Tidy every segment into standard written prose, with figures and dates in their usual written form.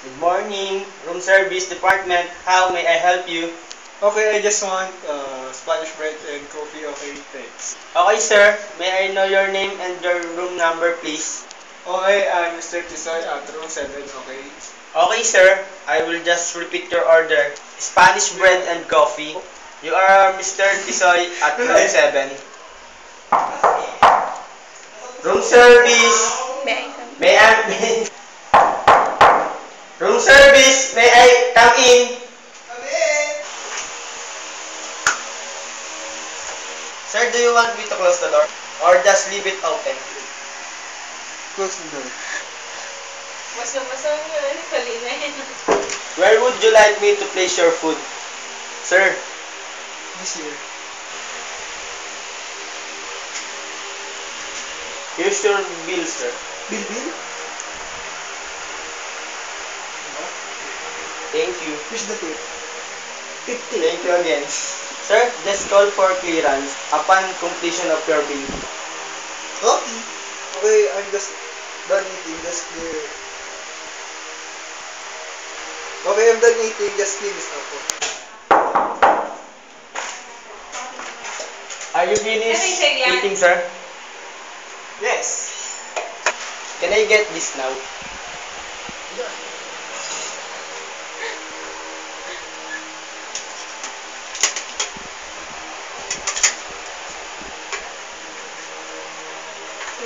Good morning, room service department. How may I help you? Okay, I just want Spanish bread and coffee. Okay, thanks. Okay, sir. May I know your name and your room number, please? Okay, I'm Mr. Tisoy at room 7, okay? Okay, sir. I will just repeat your order. Spanish bread and coffee. You are Mr. Tisoy at room 7. Room service. May I... Room service. May I come in? Sir, do you want me to close the door? Or just leave it open? Close the door. Basa-basa nga, kalina yun. Where would you like me to place your food? Sir, This here. here's your bill, sir. Bill? Thank you. Here's the tip. 50. Thank you again. Sir, just call for clearance upon completion of your bill. Okay. Okay, I'm just done eating. Just clear. Okay, I'm done eating. Just clean this up. Are you finished eating, sir? Yes. Can I get this now?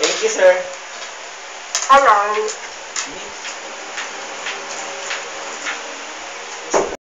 Thank you, sir. Hello.